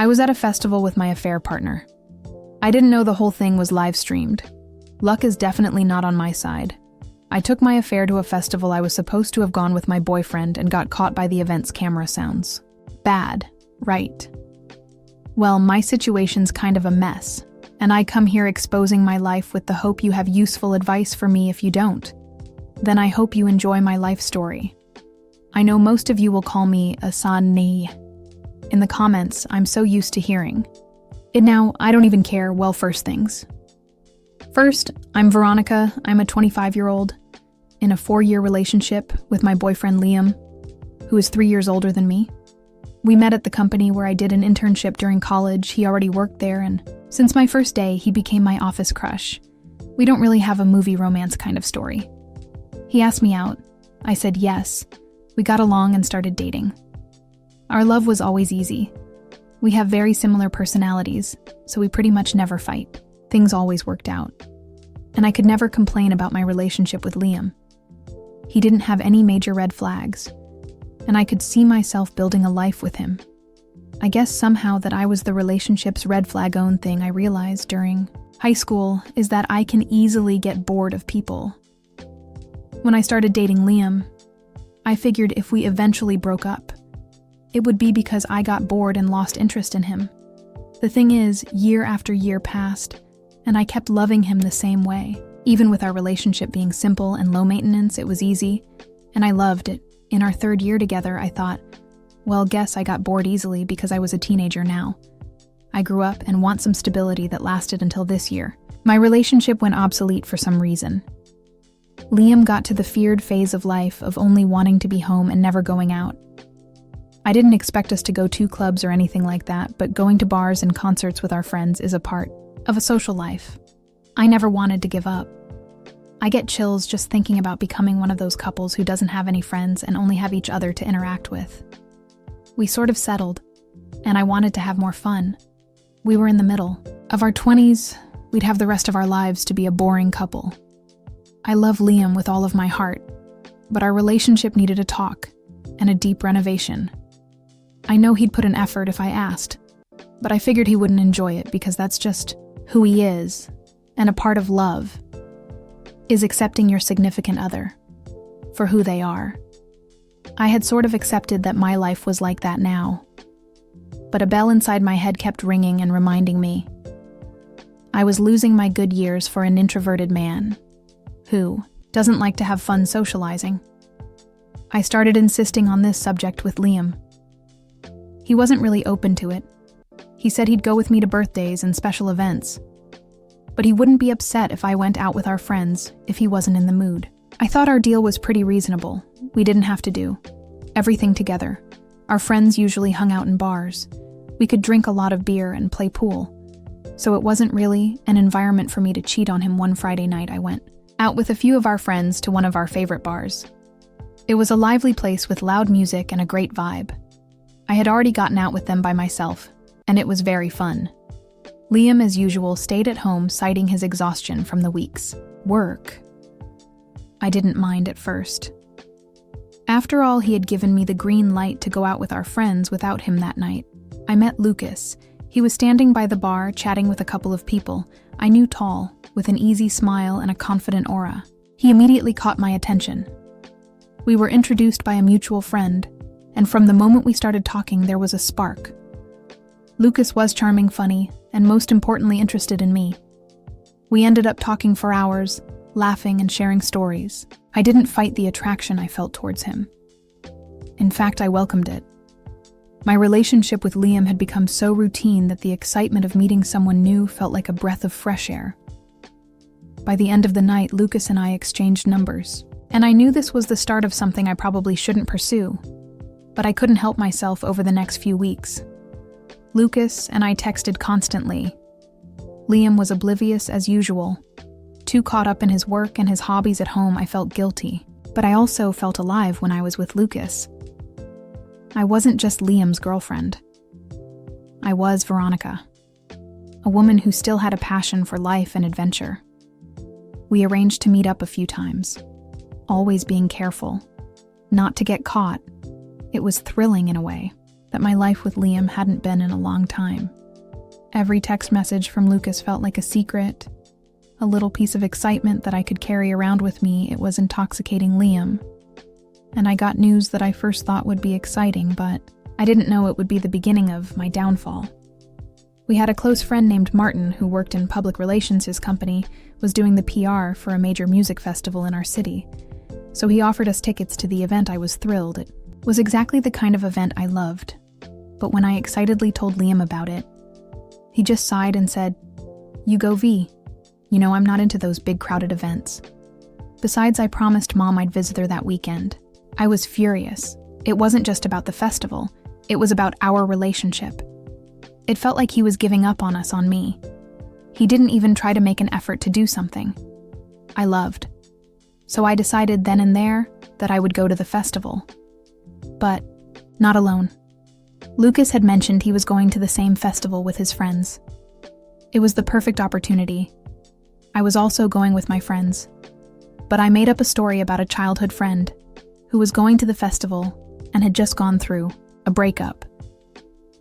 I was at a festival with my affair partner. I didn't know the whole thing was live streamed. Luck is definitely not on my side. I took my affair to a festival I was supposed to have gone with my boyfriend and got caught by the event's camera sounds. Bad, right? Well, my situation's kind of a mess, and I come here exposing my life with the hope you have useful advice for me if you don't. Then I hope you enjoy my life story. I know most of you will call me a Sani. In the comments, I'm so used to hearing it now, I don't even care. Well, first things first, I'm Veronica. I'm a 25-year-old in a 4-year relationship with my boyfriend Liam, who is 3 years older than me. We met at the company where I did an internship during college. He already worked there, and since my first day, he became my office crush. We don't really have a movie romance kind of story. He asked me out. I said yes. We got along and started dating. Our love was always easy. We have very similar personalities, so we pretty much never fight. Things always worked out. And I could never complain about my relationship with Liam. He didn't have any major red flags, and I could see myself building a life with him. I guess somehow that I was the relationship's red flag own thing I realized during high school is that I can easily get bored of people. When I started dating Liam, I figured if we eventually broke up, it would be because I got bored and lost interest in him. The thing is, year after year passed, and I kept loving him the same way. Even with our relationship being simple and low maintenance, it was easy, and I loved it. In our 3rd year together, I thought, well, guess I got bored easily because I was a teenager now. I grew up and want some stability that lasted until this year. My relationship went obsolete for some reason. Liam got to the feared phase of life of only wanting to be home and never going out. I didn't expect us to go to clubs or anything like that, but going to bars and concerts with our friends is a part of a social life. I never wanted to give up. I get chills just thinking about becoming one of those couples who doesn't have any friends and only have each other to interact with. We sort of settled, and I wanted to have more fun. We were in the middle of our 20s. We'd have the rest of our lives to be a boring couple. I love Liam with all of my heart, but our relationship needed a talk and a deep renovation. I know he'd put an effort if I asked, but I figured he wouldn't enjoy it because that's just who he is, and a part of love is accepting your significant other for who they are. I had sort of accepted that my life was like that now, but a bell inside my head kept ringing and reminding me I was losing my good years for an introverted man who doesn't like to have fun socializing. I started insisting on this subject with Liam. He wasn't really open to it. He said he'd go with me to birthdays and special events, but he wouldn't be upset if I went out with our friends if he wasn't in the mood. I thought our deal was pretty reasonable. We didn't have to do everything together. Our friends usually hung out in bars. We could drink a lot of beer and play pool, so it wasn't really an environment for me to cheat on him. One Friday night I went out with a few of our friends to one of our favorite bars. It was a lively place with loud music and a great vibe. I had already gotten out with them by myself, and it was very fun. Liam, as usual, stayed at home citing his exhaustion from the week's work. I didn't mind at first. After all, he had given me the green light to go out with our friends without him that night. I met Lucas. He was standing by the bar, chatting with a couple of people I knew, tall, with an easy smile and a confident aura. He immediately caught my attention. We were introduced by a mutual friend, and from the moment we started talking, there was a spark. Lucas was charming, funny, and most importantly interested in me. We ended up talking for hours, laughing and sharing stories. I didn't fight the attraction I felt towards him. In fact, I welcomed it. My relationship with Liam had become so routine that the excitement of meeting someone new felt like a breath of fresh air. By the end of the night, Lucas and I exchanged numbers, and I knew this was the start of something I probably shouldn't pursue, but I couldn't help myself over the next few weeks. Lucas and I texted constantly. Liam was oblivious as usual. Too caught up in his work and his hobbies at home, I felt guilty, but I also felt alive when I was with Lucas. I wasn't just Liam's girlfriend. I was Veronica, a woman who still had a passion for life and adventure. We arranged to meet up a few times, always being careful, not to get caught. It was thrilling in a way. that my life with Liam hadn't been in a long time. Every text message from Lucas felt like a secret, a little piece of excitement that I could carry around with me. It was intoxicating Liam. And I got news that I first thought would be exciting, but I didn't know it would be the beginning of my downfall. We had a close friend named Martin who worked in public relations. His company was doing the PR for a major music festival in our city, so he offered us tickets to the event. I was thrilled. It was exactly the kind of event I loved. But when I excitedly told Liam about it, he just sighed and said, "You go, V. You know I'm not into those big crowded events." Besides, I promised Mom I'd visit her that weekend. I was furious. It wasn't just about the festival. It was about our relationship. It felt like he was giving up on us, on me. He didn't even try to make an effort to do something I loved. So I decided then and there that I would go to the festival. But not alone. Lucas had mentioned he was going to the same festival with his friends. It was the perfect opportunity. I was also going with my friends. But I made up a story about a childhood friend who was going to the festival and had just gone through a breakup.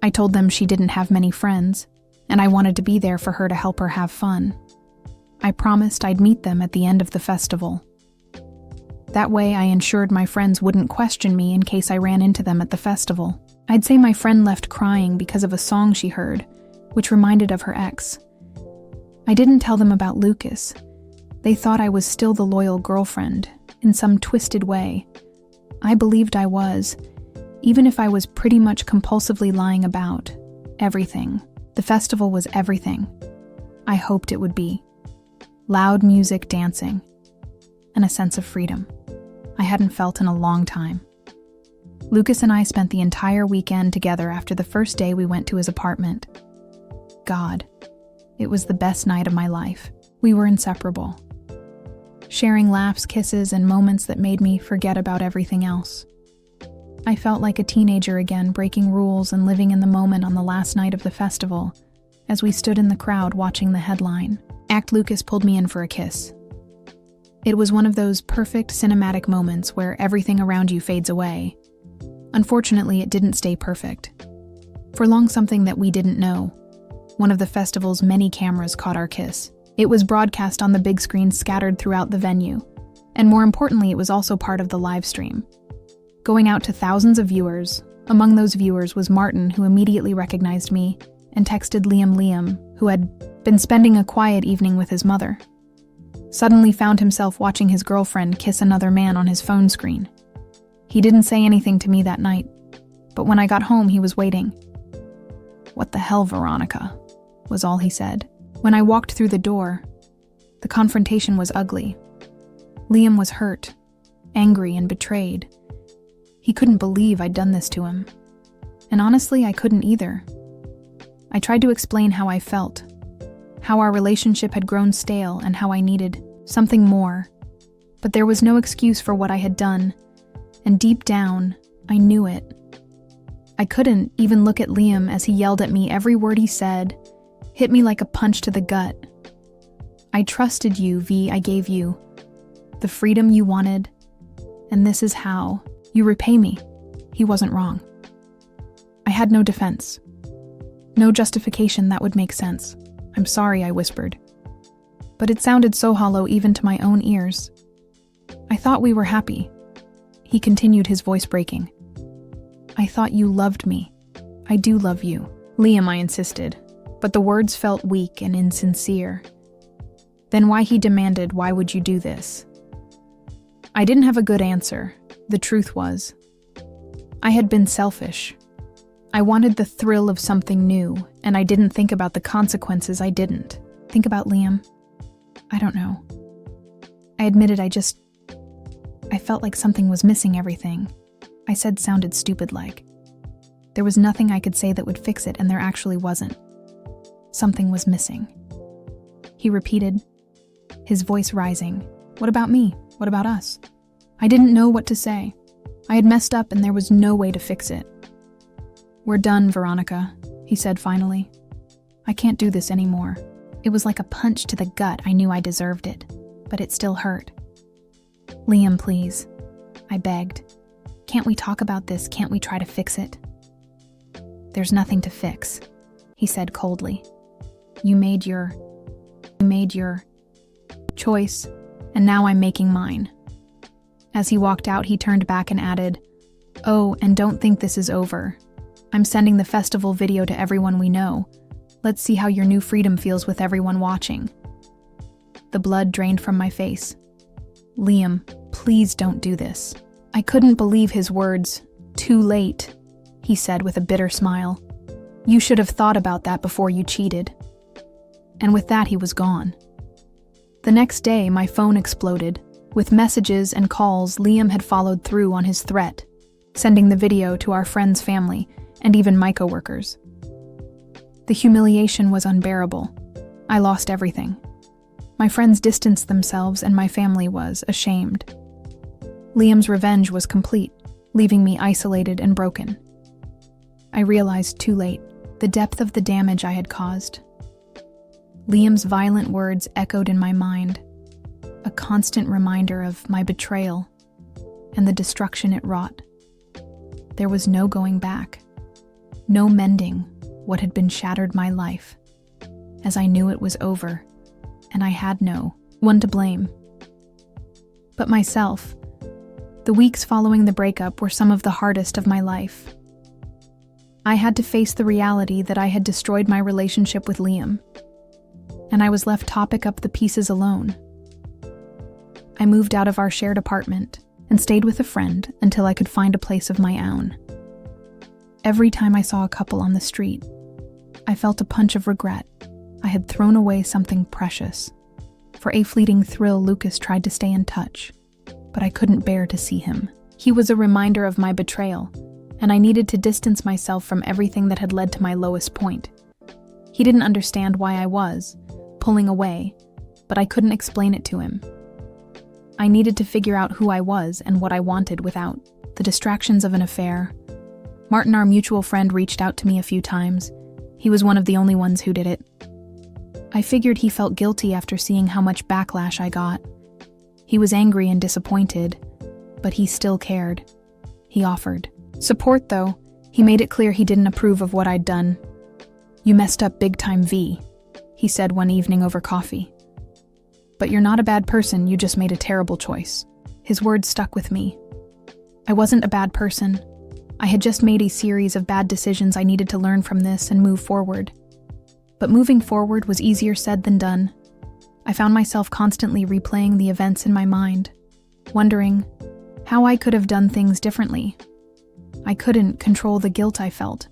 I told them she didn't have many friends, and I wanted to be there for her to help her have fun. I promised I'd meet them at the end of the festival. That way, I ensured my friends wouldn't question me in case I ran into them at the festival. I'd say my friend left crying because of a song she heard, which reminded of her ex. I didn't tell them about Lucas. They thought I was still the loyal girlfriend, in some twisted way. I believed I was, even if I was pretty much compulsively lying about everything. The festival was everything I hoped it would be. Loud music, dancing, and a sense of freedom I hadn't felt in a long time. Lucas and I spent the entire weekend together. After the first day, we went to his apartment. God, it was the best night of my life. We were inseparable, sharing laughs, kisses, and moments that made me forget about everything else. I felt like a teenager again, breaking rules and living in the moment on the last night of the festival, as we stood in the crowd watching the headline act. Lucas pulled me in for a kiss. It was one of those perfect cinematic moments where everything around you fades away. Unfortunately, it didn't stay perfect. For long, something that we didn't know, one of the festival's many cameras caught our kiss. It was broadcast on the big screen scattered throughout the venue, and more importantly, it was also part of the live stream, going out to thousands of viewers. Among those viewers was Martin, who immediately recognized me and texted Liam, who had been spending a quiet evening with his mother. Suddenly found himself watching his girlfriend kiss another man on his phone screen. He didn't say anything to me that night, but when I got home, he was waiting. "What the hell, Veronica?" was all he said. When I walked through the door, the confrontation was ugly. Liam was hurt, angry, and betrayed. He couldn't believe I'd done this to him. And honestly, I couldn't either. I tried to explain how I felt, how our relationship had grown stale, and how I needed something more. But there was no excuse for what I had done, and deep down, I knew it. I couldn't even look at Liam as he yelled at me. Every word he said hit me like a punch to the gut. "I trusted you, V. I gave you the freedom you wanted, and this is how you repay me." He wasn't wrong. I had no defense, no justification that would make sense. "I'm sorry," I whispered. But it sounded so hollow even to my own ears. "I thought we were happy," he continued, his voice breaking. "I thought you loved me. I do love you." "Liam," I insisted, but the words felt weak and insincere. Then why, he demanded, "why would you do this?" I didn't have a good answer. The truth was, I had been selfish. I wanted the thrill of something new, and I didn't think about the consequences. I didn't think about Liam. I don't know. I admitted I felt like something was missing. Everything I said sounded stupid, like there was nothing I could say that would fix it, and there actually wasn't. Something was missing. He repeated, his voice rising. "What about me? What about us?" I didn't know what to say. I had messed up, and there was no way to fix it. "We're done, Veronica," he said finally. "I can't do this anymore." It was like a punch to the gut. I knew I deserved it, but it still hurt. "Liam, please," I begged. "Can't we talk about this? Can't we try to fix it?" "There's nothing to fix," he said coldly. You made your choice, and now I'm making mine." As he walked out, he turned back and added, "Oh, and don't think this is over. I'm sending the festival video to everyone we know. Let's see how your new freedom feels with everyone watching." The blood drained from my face. "Liam, please don't do this." I couldn't believe his words. "Too late," he said with a bitter smile. "You should have thought about that before you cheated." And with that, he was gone. The next day, my phone exploded. With messages and calls, Liam had followed through on his threat, sending the video to our friend's family and even my coworkers. The humiliation was unbearable. I lost everything. My friends distanced themselves and my family was ashamed. Liam's revenge was complete, leaving me isolated and broken. I realized too late the depth of the damage I had caused. Liam's violent words echoed in my mind, a constant reminder of my betrayal and the destruction it wrought. There was no going back, no mending what had been shattered my life, as I knew it was over, and I had no one to blame but myself. The weeks following the breakup were some of the hardest of my life. I had to face the reality that I had destroyed my relationship with Liam, and I was left to pick up the pieces alone. I moved out of our shared apartment and stayed with a friend until I could find a place of my own. Every time I saw a couple on the street, I felt a punch of regret. I had thrown away something precious. For a fleeting thrill, Lucas tried to stay in touch, but I couldn't bear to see him. He was a reminder of my betrayal, and I needed to distance myself from everything that had led to my lowest point. He didn't understand why I was pulling away, but I couldn't explain it to him. I needed to figure out who I was and what I wanted without the distractions of an affair. Martin, our mutual friend, reached out to me a few times. He was one of the only ones who did it. I figured he felt guilty after seeing how much backlash I got. He was angry and disappointed, but he still cared. He offered support, though. He made it clear he didn't approve of what I'd done. "You messed up big time, V," he said one evening over coffee. "But you're not a bad person, you just made a terrible choice." His words stuck with me. I wasn't a bad person. I had just made a series of bad decisions. I needed to learn from this and move forward. But moving forward was easier said than done. I found myself constantly replaying the events in my mind, wondering how I could have done things differently. I couldn't control the guilt I felt.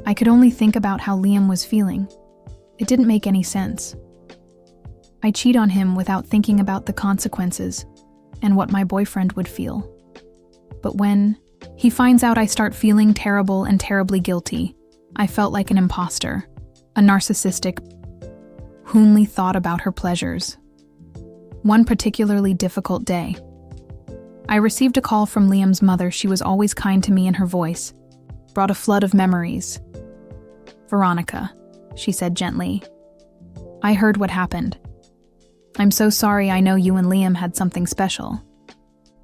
I could only think about how Liam was feeling. It didn't make any sense. I cheat on him without thinking about the consequences and what my boyfriend would feel. But when he finds out, I start feeling terrible and terribly guilty. I felt like an imposter, a narcissistic who only thought about her pleasures. One particularly difficult day, I received a call from Liam's mother. She was always kind to me, and her voice brought a flood of memories. "Veronica," she said gently, "I heard what happened. I'm so sorry. I know you and Liam had something special."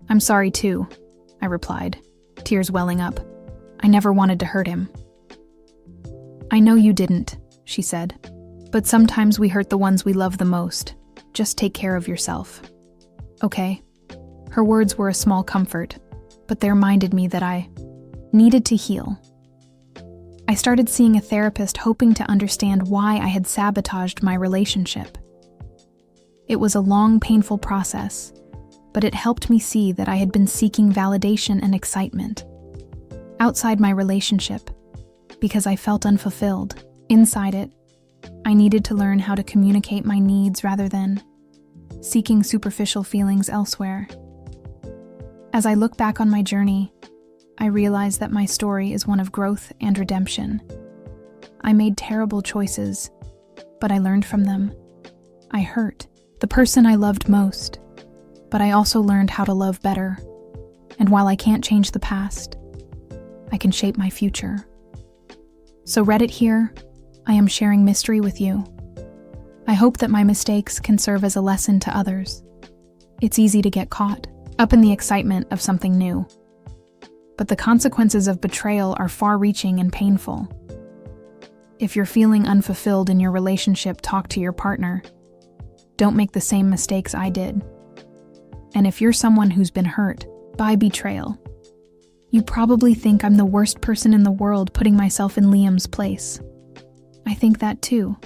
"I'm sorry too," I replied, tears welling up. "I never wanted to hurt him." "I know you didn't," she said, "but sometimes we hurt the ones we love the most. Just take care of yourself. Okay?" Her words were a small comfort, but they reminded me that I needed to heal. I started seeing a therapist, hoping to understand why I had sabotaged my relationship. It was a long, painful process, but it helped me see that I had been seeking validation and excitement outside my relationship because I felt unfulfilled. Inside it, I needed to learn how to communicate my needs rather than seeking superficial feelings elsewhere. As I look back on my journey, I realize that my story is one of growth and redemption. I made terrible choices, but I learned from them. I hurt the person I loved most, but I also learned how to love better. And while I can't change the past, I can shape my future. So Reddit here, I am sharing mystery with you. I hope that my mistakes can serve as a lesson to others. It's easy to get caught up in the excitement of something new. but the consequences of betrayal are far-reaching and painful. If you're feeling unfulfilled in your relationship, talk to your partner. Don't make the same mistakes I did. And if you're someone who's been hurt by betrayal, you probably think I'm the worst person in the world, putting myself in Liam's place. I think that too.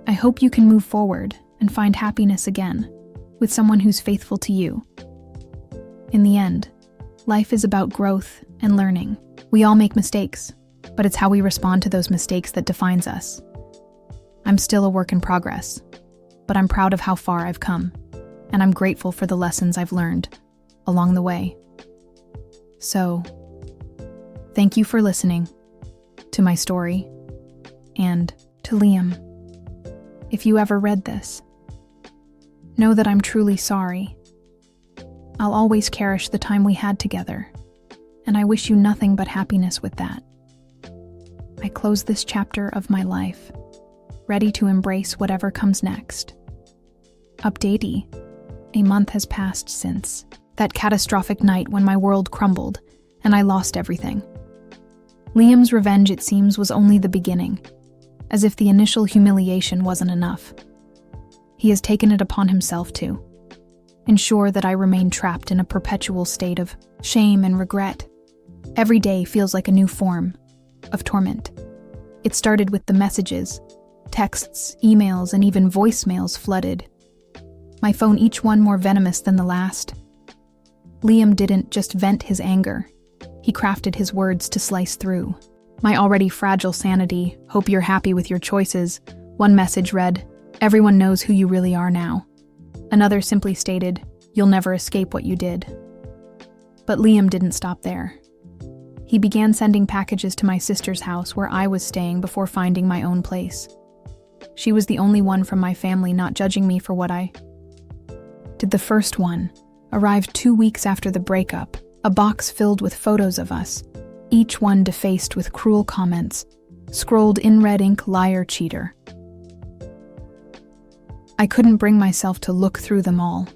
I hope you can move forward and find happiness again with someone who's faithful to you. In the end, life is about growth and learning. We all make mistakes, but it's how we respond to those mistakes that defines us. I'm still a work in progress, but I'm proud of how far I've come, and I'm grateful for the lessons I've learned along the way. So, thank you for listening to my story and to Liam. If you ever read this, know that I'm truly sorry. I'll always cherish the time we had together, and I wish you nothing but happiness with that. I close this chapter of my life, ready to embrace whatever comes next. Updatey, a month has passed since that catastrophic night when my world crumbled and I lost everything. Liam's revenge, it seems, was only the beginning, as if the initial humiliation wasn't enough. He has taken it upon himself to ensure that I remain trapped in a perpetual state of shame and regret. Every day feels like a new form of torment. It started with the messages, texts, emails, and even voicemails flooded. My phone, each one more venomous than the last. Liam didn't just vent his anger. He crafted his words to slice through my already fragile sanity. Hope you're happy with your choices. One message read, "Everyone knows who you really are now." Another simply stated, "You'll never escape what you did." But Liam didn't stop there. He began sending packages to my sister's house where I was staying before finding my own place. She was the only one from my family not judging me for what I did. The first one arrived 2 weeks after the breakup, a box filled with photos of us, each one defaced with cruel comments, scrolled in red ink, "Liar, cheater." I couldn't bring myself to look through them all.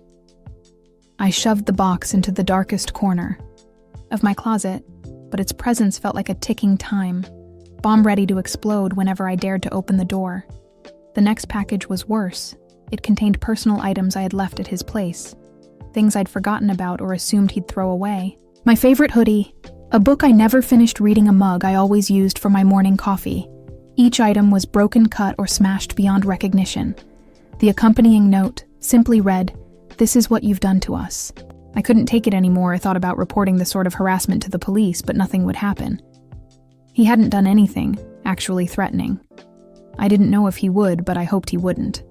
I shoved the box into the darkest corner of my closet, but its presence felt like a ticking time bomb ready to explode whenever I dared to open the door. The next package was worse. It contained personal items I had left at his place, things I'd forgotten about or assumed he'd throw away. My favorite hoodie, a book I never finished reading, a mug I always used for my morning coffee. Each item was broken, cut, or smashed beyond recognition. The accompanying note simply read, "This is what you've done to us." I couldn't take it anymore. I thought about reporting the sort of harassment to the police, but nothing would happen. He hadn't done anything actually threatening. I didn't know if he would, but I hoped he wouldn't.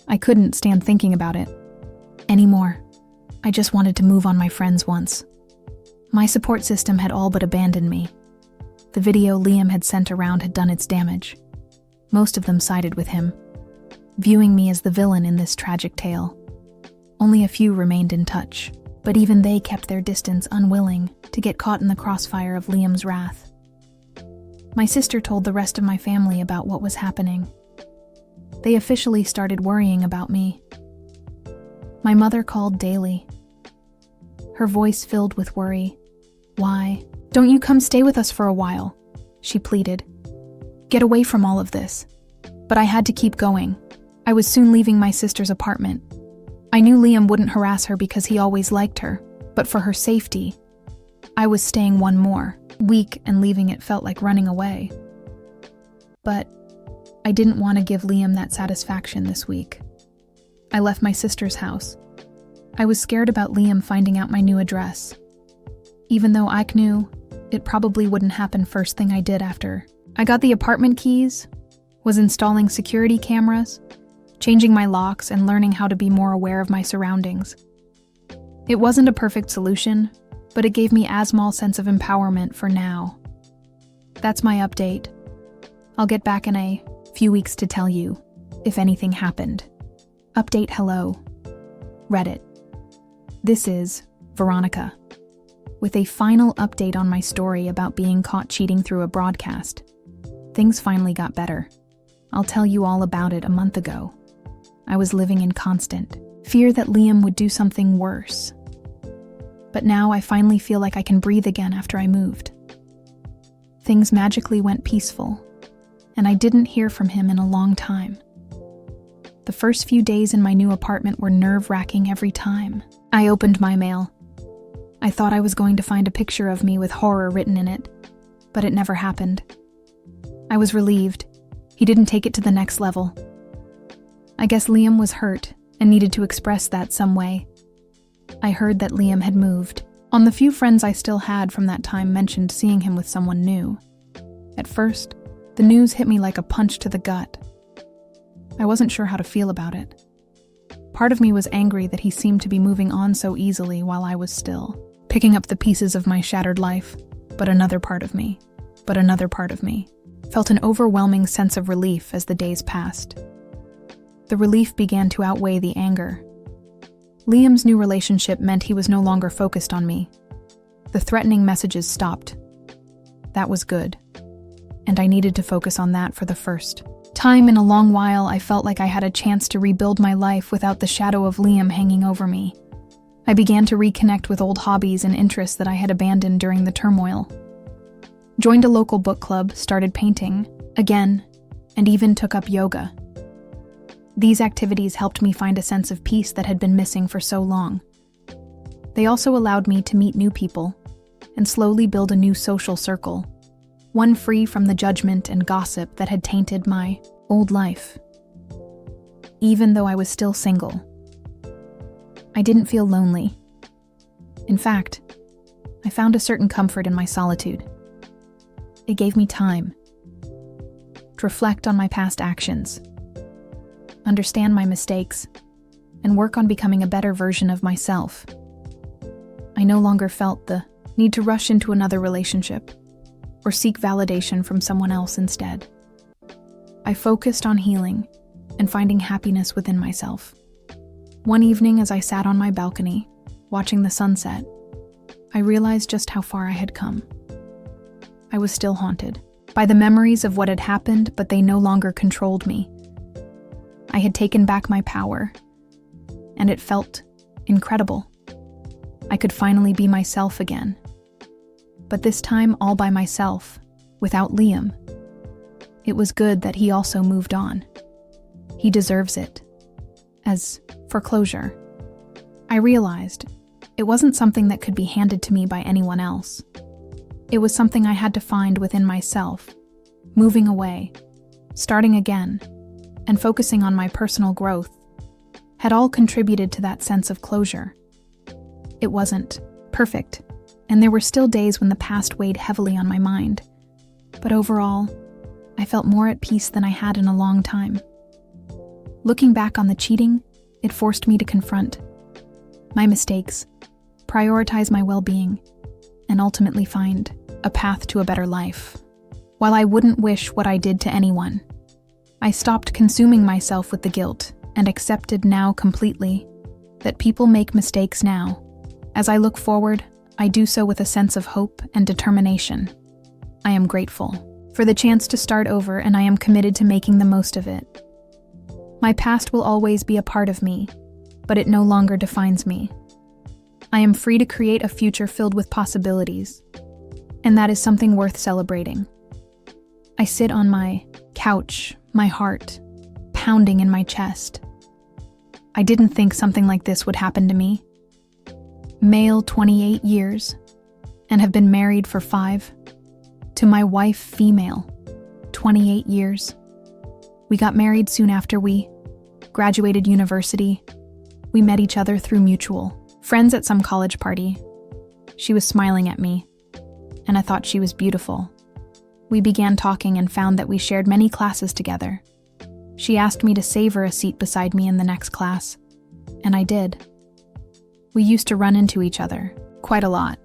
I couldn't stand thinking about it anymore. I just wanted to move on. My friends once. My support system had all but abandoned me. The video Liam had sent around had done its damage. Most of them sided with him, viewing me as the villain in this tragic tale. Only a few remained in touch, but even they kept their distance, unwilling to get caught in the crossfire of Liam's wrath. My sister told the rest of my family about what was happening. They officially started worrying about me. My mother called daily, her voice filled with worry. "Why don't you come stay with us for a while?" she pleaded. "Get away from all of this." But I had to keep going. I was soon leaving my sister's apartment. I knew Liam wouldn't harass her because he always liked her, but for her safety, I was staying one more week, and leaving it felt like running away. But I didn't want to give Liam that satisfaction this week. I left my sister's house. I was scared about Liam finding out my new address. Even though I knew it probably wouldn't happen, first thing I did after I got the apartment keys was installing security cameras, changing my locks, and learning how to be more aware of my surroundings. It wasn't a perfect solution, but it gave me a small sense of empowerment for now. That's my update. I'll get back in a few weeks to tell you if anything happened. Update. Hello, Reddit. This is Veronica, with a final update on my story about being caught cheating through a broadcast. Things finally got better. I'll tell you all about it. A month ago, I was living in constant fear that Liam would do something worse. But now I finally feel like I can breathe again after I moved. Things magically went peaceful, and I didn't hear from him in a long time. The first few days in my new apartment were nerve-wracking every time. I opened my mail. I thought I was going to find a picture of me with horror written in it, but it never happened. I was relieved. He didn't take it to the next level. I guess Liam was hurt and needed to express that some way. I heard that Liam had moved. On the few friends I still had from that time mentioned seeing him with someone new. At first, the news hit me like a punch to the gut. I wasn't sure how to feel about it. Part of me was angry that he seemed to be moving on so easily while I was still picking up the pieces of my shattered life, but another part of me felt an overwhelming sense of relief as the days passed. The relief began to outweigh the anger. Liam's new relationship meant he was no longer focused on me. The threatening messages stopped. That was good, and I needed to focus on that for the first time in a long while. I felt like I had a chance to rebuild my life without the shadow of Liam hanging over me. I began to reconnect with old hobbies and interests that I had abandoned during the turmoil. Joined a local book club, started painting again, and even took up yoga. These activities helped me find a sense of peace that had been missing for so long. They also allowed me to meet new people and slowly build a new social circle, one free from the judgment and gossip that had tainted my old life. Even though I was still single, I didn't feel lonely. In fact, I found a certain comfort in my solitude. It gave me time to reflect on my past actions, understand my mistakes, and work on becoming a better version of myself. I no longer felt the need to rush into another relationship or seek validation from someone else instead. I focused on healing and finding happiness within myself. One evening, as I sat on my balcony, watching the sunset, I realized just how far I had come. I was still haunted by the memories of what had happened, but they no longer controlled me. I had taken back my power, and it felt incredible. I could finally be myself again. But this time all by myself, without Liam. It was good that he also moved on. He deserves it. As for closure, I realized it wasn't something that could be handed to me by anyone else. It was something I had to find within myself, moving away, starting again, and focusing on my personal growth had all contributed to that sense of closure. It wasn't perfect, and there were still days when the past weighed heavily on my mind. But overall, I felt more at peace than I had in a long time. Looking back on the cheating, it forced me to confront my mistakes, prioritize my well-being, and ultimately find a path to a better life. While I wouldn't wish what I did to anyone, I stopped consuming myself with the guilt and accepted now completely that people make mistakes now. As I look forward, I do so with a sense of hope and determination. I am grateful for the chance to start over, and I am committed to making the most of it. My past will always be a part of me, but it no longer defines me. I am free to create a future filled with possibilities, and that is something worth celebrating. I sit on my couch, my heart pounding in my chest. I didn't think something like this would happen to me. Male, 28 years, and have been married for 5. To my wife, female, 28 years. We got married soon after we graduated university. We met each other through mutual friends at some college party. She was smiling at me, and I thought she was beautiful. We began talking and found that we shared many classes together. She asked me to save her a seat beside me in the next class, and I did. We used to run into each other quite a lot.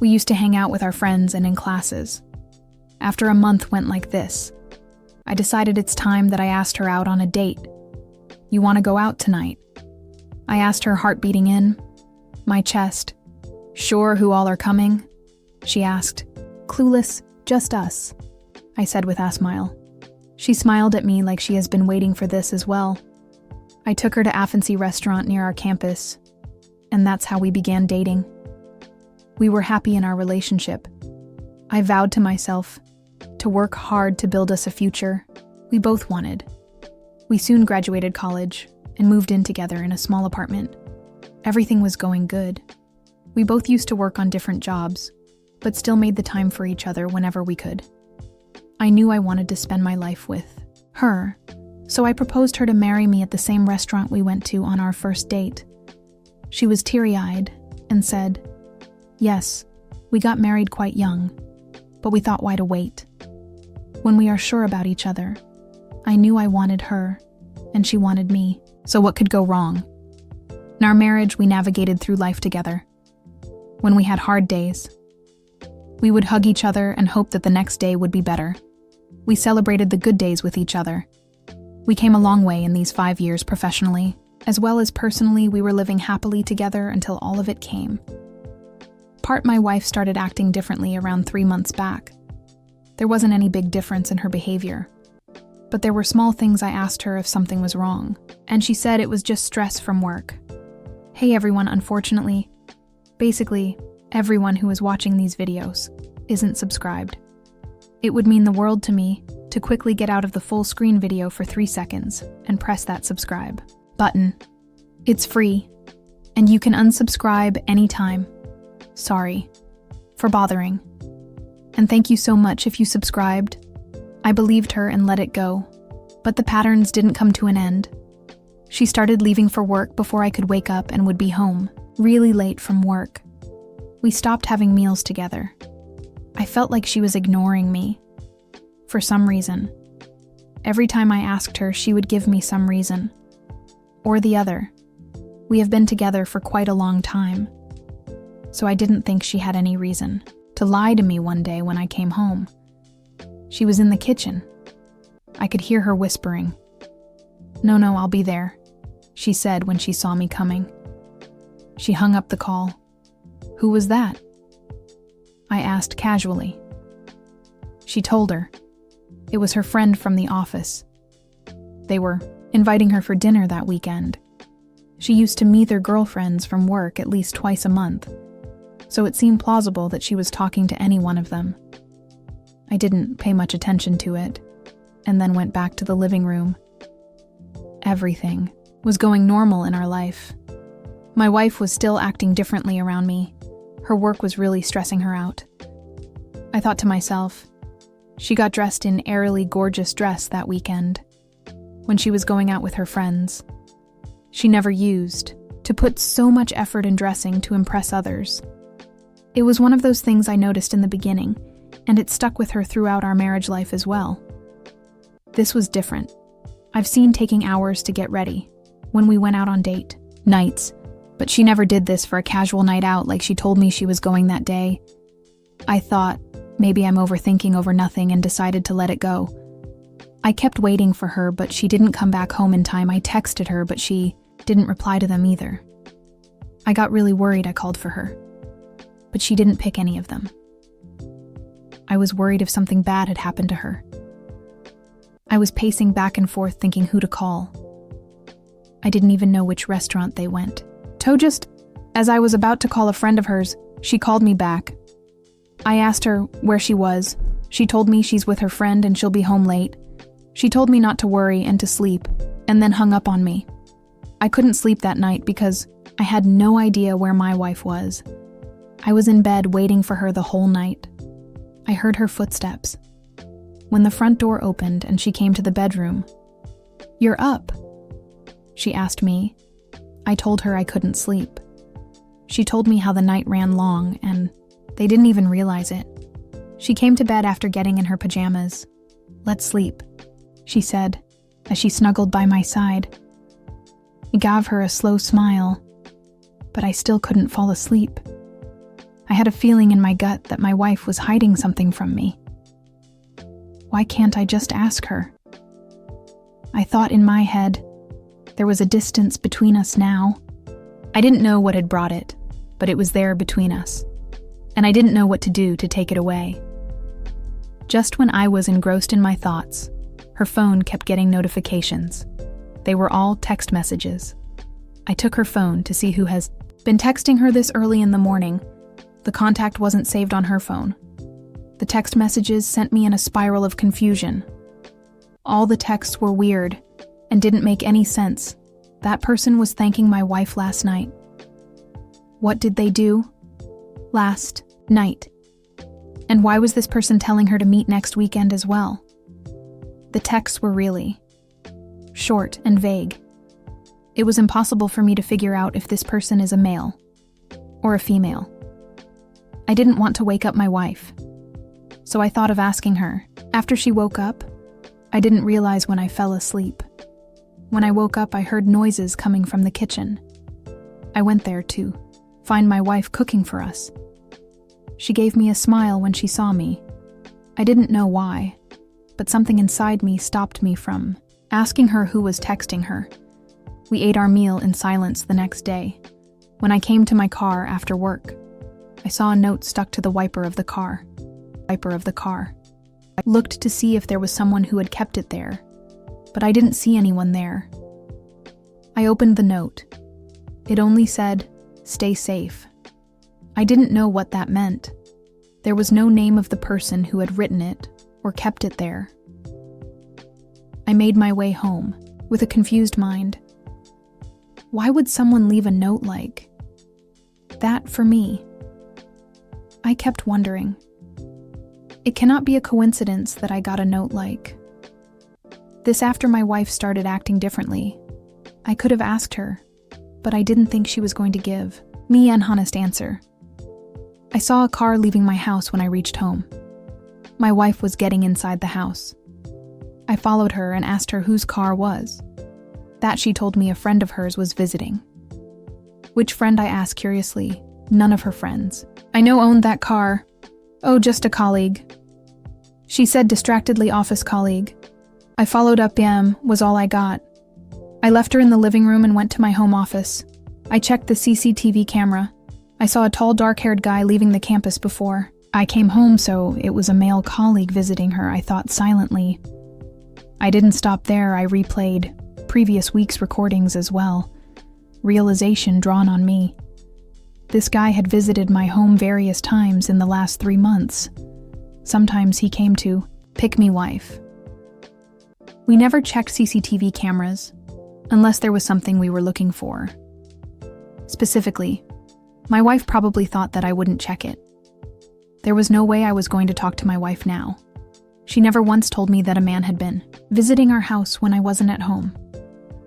We used to hang out with our friends and in classes. After a month went like this, I decided it's time that I asked her out on a date. "You want to go out tonight?" I asked her, heart beating in my chest. "Sure, who all are coming?" she asked. "Clueless, just us," I said with a smile. She smiled at me like she has been waiting for this as well. I took her to a fancy restaurant near our campus, and that's how we began dating. We were happy in our relationship. I vowed to myself to work hard to build us a future we both wanted. We soon graduated college and moved in together in a small apartment. Everything was going good. We both used to work on different jobs, but still made the time for each other whenever we could. I knew I wanted to spend my life with her, so I proposed her to marry me at the same restaurant we went to on our first date. She was teary-eyed and said, "Yes, we got married quite young, but we thought why to wait. When we are sure about each other, I knew I wanted her, and she wanted me, so what could go wrong? In our marriage, we navigated through life together. When we had hard days, we would hug each other and hope that the next day would be better. We celebrated the good days with each other. We came a long way in these 5 years professionally, as well as personally. We were living happily together until all of it came. My wife started acting differently around 3 months back. There wasn't any big difference in her behavior, but there were small things. I asked her if something was wrong, and she said it was just stress from work. Hey everyone, unfortunately, basically, everyone who is watching these videos isn't subscribed. It would mean the world to me to quickly get out of the full screen video for 3 seconds and press that subscribe button. It's free, and you can unsubscribe anytime. Sorry for bothering. And thank you so much if you subscribed. I believed her and let it go, but the patterns didn't come to an end. She started leaving for work before I could wake up and would be home really late from work. We stopped having meals together. I felt like she was ignoring me. For some reason. Every time I asked her, she would give me some reason. Or the other. We have been together for quite a long time. So I didn't think she had any reason to lie to me one day when I came home. She was in the kitchen. I could hear her whispering. No, I'll be there," she said when she saw me coming. She hung up the call. Who was that? I asked casually. She told her. It was her friend from the office. They were inviting her for dinner that weekend. She used to meet their girlfriends from work at least twice a month, so it seemed plausible that she was talking to any one of them. I didn't pay much attention to it, and then went back to the living room. Everything was going normal in our life. My wife was still acting differently around me. Her work was really stressing her out. I thought to myself, she got dressed in airily gorgeous dress that weekend, when she was going out with her friends. She never used to put so much effort in dressing to impress others. It was one of those things I noticed in the beginning, and it stuck with her throughout our marriage life as well. This was different. I've seen taking hours to get ready when we went out on date nights, but she never did this for a casual night out like she told me she was going that day. I thought, maybe I'm overthinking over nothing and decided to let it go. I kept waiting for her, but she didn't come back home in time. I texted her, but she didn't reply to them either. I got really worried. I called for her, but she didn't pick any of them. I was worried if something bad had happened to her. I was pacing back and forth thinking who to call. I didn't even know which restaurant they went to. Just as I was about to call a friend of hers, she called me back. I asked her where she was. She told me she's with her friend and she'll be home late. She told me not to worry and to sleep, and then hung up on me. I couldn't sleep that night because I had no idea where my wife was. I was in bed waiting for her the whole night. I heard her footsteps. When the front door opened and she came to the bedroom. "You're up?" she asked me. I told her I couldn't sleep. She told me how the night ran long and they didn't even realize it. She came to bed after getting in her pajamas. "Let's sleep," she said, as she snuggled by my side. I gave her a slow smile, but I still couldn't fall asleep. I had a feeling in my gut that my wife was hiding something from me. Why can't I just ask her? I thought in my head, there was a distance between us now. I didn't know what had brought it, but it was there between us, and I didn't know what to do to take it away. Just when I was engrossed in my thoughts, her phone kept getting notifications. They were all text messages. I took her phone to see who has been texting her this early in the morning. The contact wasn't saved on her phone. The text messages sent me in a spiral of confusion. All the texts were weird and didn't make any sense. That person was thanking my wife last night. What did they do? Last night. And why was this person telling her to meet next weekend as well? The texts were really short and vague. It was impossible for me to figure out if this person is a male or a female. I didn't want to wake up my wife, so I thought of asking her. After she woke up, I didn't realize when I fell asleep. When I woke up, I heard noises coming from the kitchen. I went there to find my wife cooking for us. She gave me a smile when she saw me. I didn't know why, but something inside me stopped me from asking her who was texting her. We ate our meal in silence the next day. When I came to my car after work, I saw a note stuck to the wiper of the car. I looked to see if there was someone who had kept it there, but I didn't see anyone there. I opened the note. It only said, "Stay safe." I didn't know what that meant. There was no name of the person who had written it or kept it there. I made my way home with a confused mind. Why would someone leave a note like that for me? I kept wondering. It cannot be a coincidence that I got a note like this after my wife started acting differently. I could have asked her, but I didn't think she was going to give me an honest answer. I saw a car leaving my house when I reached home. My wife was getting inside the house. I followed her and asked her whose car was. That she told me a friend of hers was visiting. Which friend, I asked curiously. None of her friends I know owned that car. Oh, just a colleague. She said distractedly, office colleague. I followed up, was all I got. I left her in the living room and went to my home office. I checked the CCTV camera. I saw a tall, dark-haired guy leaving the campus before I came home, so it was a male colleague visiting her, I thought silently. I didn't stop there. I replayed previous week's recordings as well. Realization drawn on me. This guy had visited my home various times in the last 3 months. Sometimes he came to pick me wife. We never checked CCTV cameras, unless there was something we were looking for. Specifically, my wife probably thought that I wouldn't check it. There was no way I was going to talk to my wife now. She never once told me that a man had been visiting our house when I wasn't at home.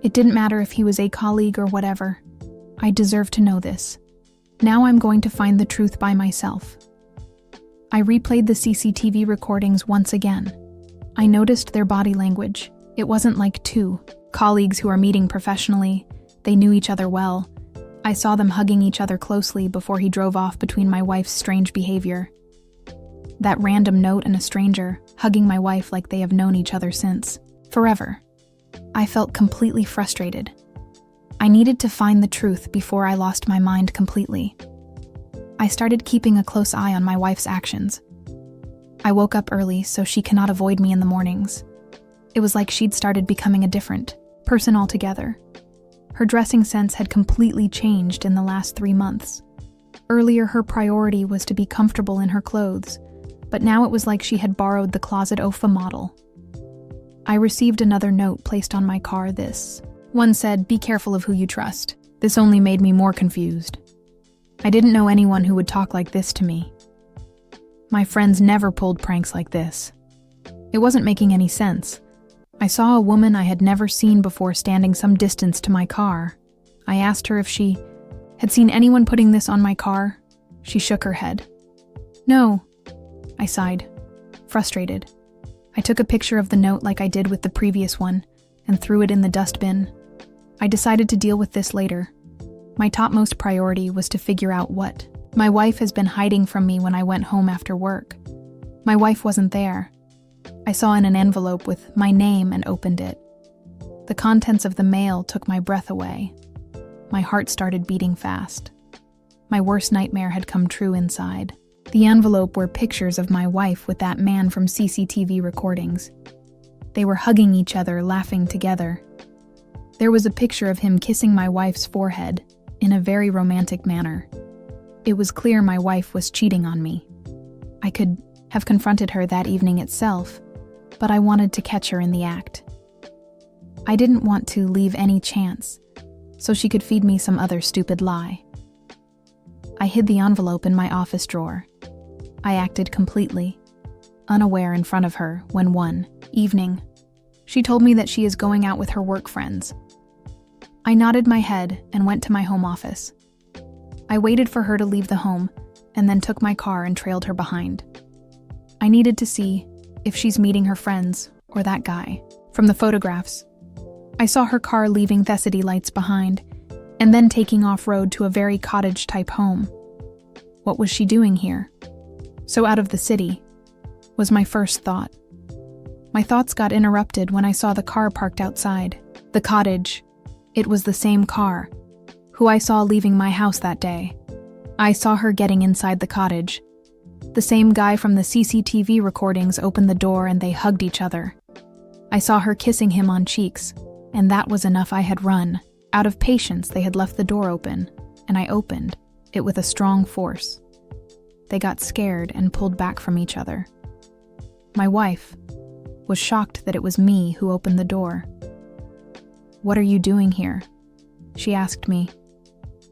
It didn't matter if he was a colleague or whatever. I deserved to know this. Now I'm going to find the truth by myself. I replayed the CCTV recordings once again. I noticed their body language. It wasn't like two colleagues who are meeting professionally. They knew each other well. I saw them hugging each other closely before he drove off between my wife's strange behavior. That random note and a stranger hugging my wife like they have known each other since forever. I felt completely frustrated. I needed to find the truth before I lost my mind completely. I started keeping a close eye on my wife's actions. I woke up early so she cannot avoid me in the mornings. It was like she'd started becoming a different person altogether. Her dressing sense had completely changed in the last 3 months. Earlier, her priority was to be comfortable in her clothes, but now it was like she had borrowed the closet OFA model. I received another note placed on my car. This one said, "Be careful of who you trust." This only made me more confused. I didn't know anyone who would talk like this to me. My friends never pulled pranks like this. It wasn't making any sense. I saw a woman I had never seen before standing some distance to my car. I asked her if she had seen anyone putting this on my car. She shook her head. "No," I sighed, frustrated. I took a picture of the note like I did with the previous one and threw it in the dustbin. I decided to deal with this later. My topmost priority was to figure out what my wife has been hiding from me when I went home after work. My wife wasn't there. I saw in an envelope with my name and opened it. The contents of the mail took my breath away. My heart started beating fast. My worst nightmare had come true inside. The envelope were pictures of my wife with that man from CCTV recordings. They were hugging each other, laughing together. There was a picture of him kissing my wife's forehead in a very romantic manner. It was clear my wife was cheating on me. I could have confronted her that evening itself, but I wanted to catch her in the act. I didn't want to leave any chance, so she could feed me some other stupid lie. I hid the envelope in my office drawer. I acted completely unaware in front of her when one evening, she told me that she is going out with her work friends. I nodded my head and went to my home office. I waited for her to leave the home and then took my car and trailed her behind. I needed to see if she's meeting her friends or that guy. From the photographs, I saw her car leaving the city lights behind and then taking off-road to a very cottage-type home. What was she doing here? So out of the city, was my first thought. My thoughts got interrupted when I saw the car parked outside. The cottage. It was the same car, who I saw leaving my house that day. I saw her getting inside the cottage. The same guy from the CCTV recordings opened the door and they hugged each other. I saw her kissing him on cheeks, and that was enough. I had run. Out of patience, they had left the door open, and I opened it with a strong force. They got scared and pulled back from each other. My wife was shocked that it was me who opened the door. "What are you doing here?" she asked me.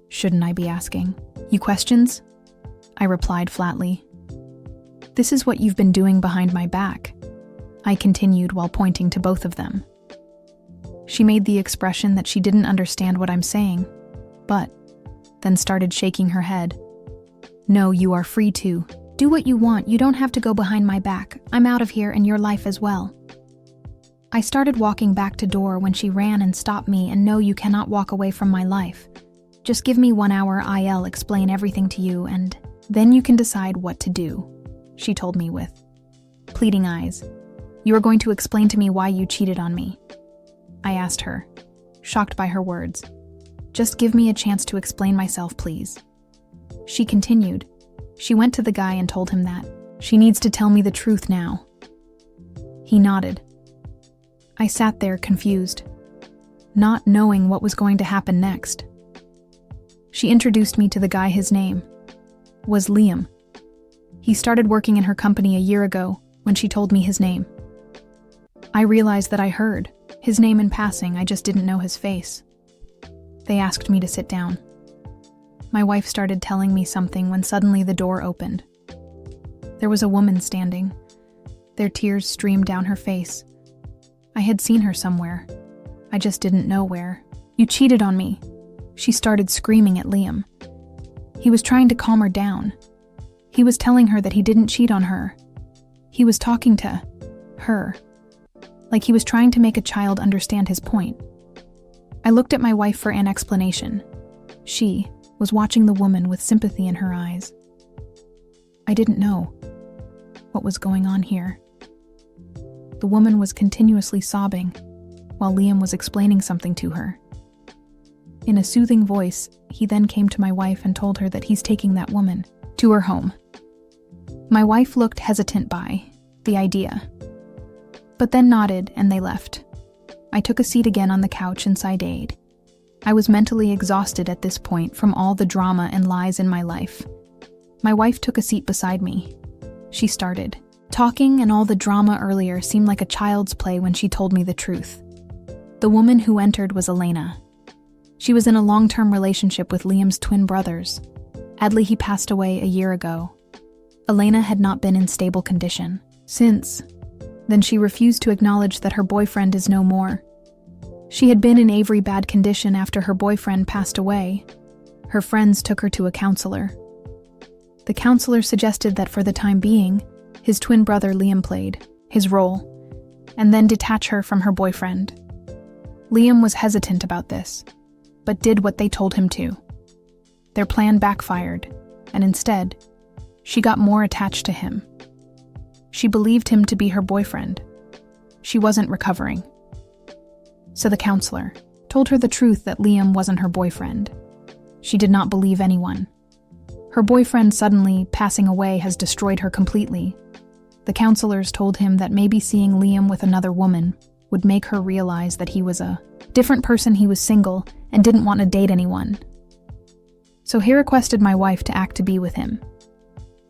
Shouldn't I be asking you questions? I replied flatly. "This is what you've been doing behind my back," I continued while pointing to both of them. She made the expression that she didn't understand what I'm saying, but then started shaking her head. "No, you are free to do what you want. You don't have to go behind my back. I'm out of here and your life as well." I started walking back to door when she ran and stopped me. "And no, you cannot walk away from my life. Just give me 1 hour. I'll explain everything to you and then you can decide what to do," she told me with pleading eyes. "You are going to explain to me why you cheated on me?" I asked her, shocked by her words. "Just give me a chance to explain myself, please." She continued. She went to the guy and told him that she needs to tell me the truth now. He nodded. I sat there confused, not knowing what was going to happen next. She introduced me to the guy. His name was Liam. He started working in her company a year ago when she told me his name. I realized that I heard his name in passing, I just didn't know his face. They asked me to sit down. My wife started telling me something when suddenly the door opened. There was a woman standing. Their tears streamed down her face. I had seen her somewhere. I just didn't know where. "You cheated on me," she started screaming at Liam. He was trying to calm her down. He was telling her that he didn't cheat on her. He was talking to her, like he was trying to make a child understand his point. I looked at my wife for an explanation. She was watching the woman with sympathy in her eyes. I didn't know what was going on here. The woman was continuously sobbing while Liam was explaining something to her. In a soothing voice, he then came to my wife and told her that he's taking that woman to her home. My wife looked hesitant by the idea, but then nodded and they left. I took a seat again on the couch and sighed. I was mentally exhausted at this point from all the drama and lies in my life. My wife took a seat beside me. She started talking, and all the drama earlier seemed like a child's play when she told me the truth. The woman who entered was Elena. She was in a long-term relationship with Liam's twin brothers. Sadly, he passed away a year ago. Elena had not been in stable condition since. Then she refused to acknowledge that her boyfriend is no more. She had been in a very bad condition after her boyfriend passed away. Her friends took her to a counselor. The counselor suggested that for the time being, his twin brother Liam played his role, and then detach her from her boyfriend. Liam was hesitant about this, but did what they told him to. Their plan backfired, and instead, she got more attached to him. She believed him to be her boyfriend. She wasn't recovering. So the counselor told her the truth that Liam wasn't her boyfriend. She did not believe anyone. Her boyfriend suddenly passing away has destroyed her completely. The counselors told him that maybe seeing Liam with another woman would make her realize that he was a different person. He was single and didn't want to date anyone. So he requested my wife to act to be with him.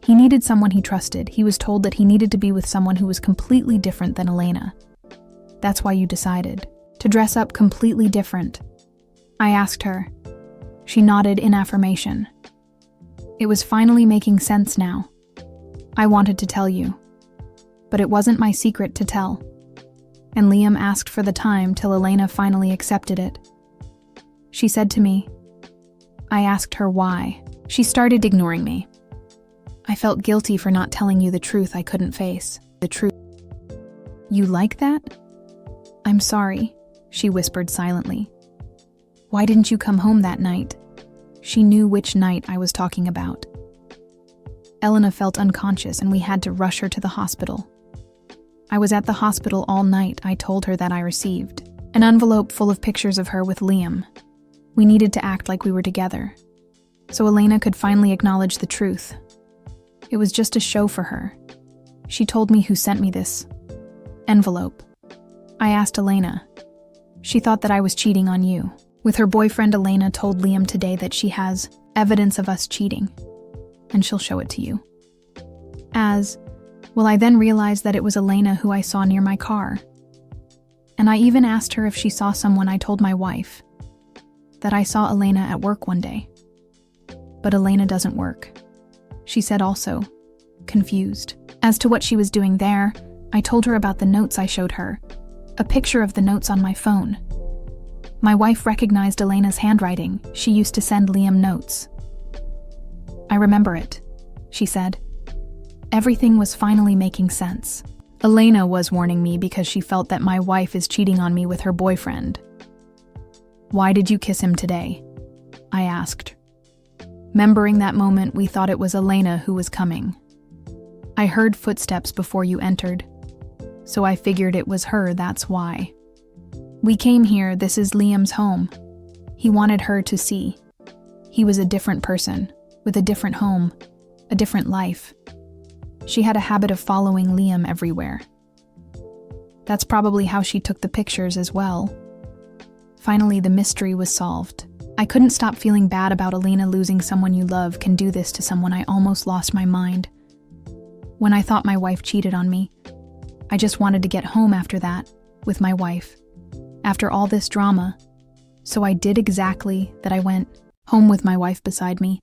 He needed someone he trusted. He was told that he needed to be with someone who was completely different than Elena. That's why you decided to dress up completely different. I asked her. She nodded in affirmation. It was finally making sense now. I wanted to tell you, but it wasn't my secret to tell. And Liam asked for the time till Elena finally accepted it. She said to me, I asked her why. She started ignoring me. I felt guilty for not telling you the truth I couldn't face. The truth. You like that? I'm sorry, she whispered silently. Why didn't you come home that night? She knew which night I was talking about. Elena felt unconscious and we had to rush her to the hospital. I was at the hospital all night. I told her that I received an envelope full of pictures of her with Liam. We needed to act like we were together, so Elena could finally acknowledge the truth. It was just a show for her. She told me who sent me this envelope. I asked Elena. She thought that I was cheating on you. With her boyfriend, Elena told Liam today that she has evidence of us cheating, and she'll show it to you. I then realized that it was Elena who I saw near my car. And I even asked her if she saw someone. I told my wife that I saw Elena at work one day. But Elena doesn't work. She said also, confused. As to what she was doing there, I told her about the notes I showed her, a picture of the notes on my phone. My wife recognized Elena's handwriting. She used to send Liam notes. I remember it, she said. Everything was finally making sense. Elena was warning me because she felt that my wife is cheating on me with her boyfriend. Why did you kiss him today? I asked. Remembering that moment, we thought it was Elena who was coming. I heard footsteps before you entered, so I figured it was her, that's why. We came here, this is Liam's home. He wanted her to see. He was a different person, with a different home, a different life. She had a habit of following Liam everywhere. That's probably how she took the pictures as well. Finally, the mystery was solved. I couldn't stop feeling bad about Elena. Losing someone you love can do this to someone. I almost lost my mind. When I thought my wife cheated on me, I just wanted to get home after that, with my wife. After all this drama, so I did exactly that. I went home with my wife beside me.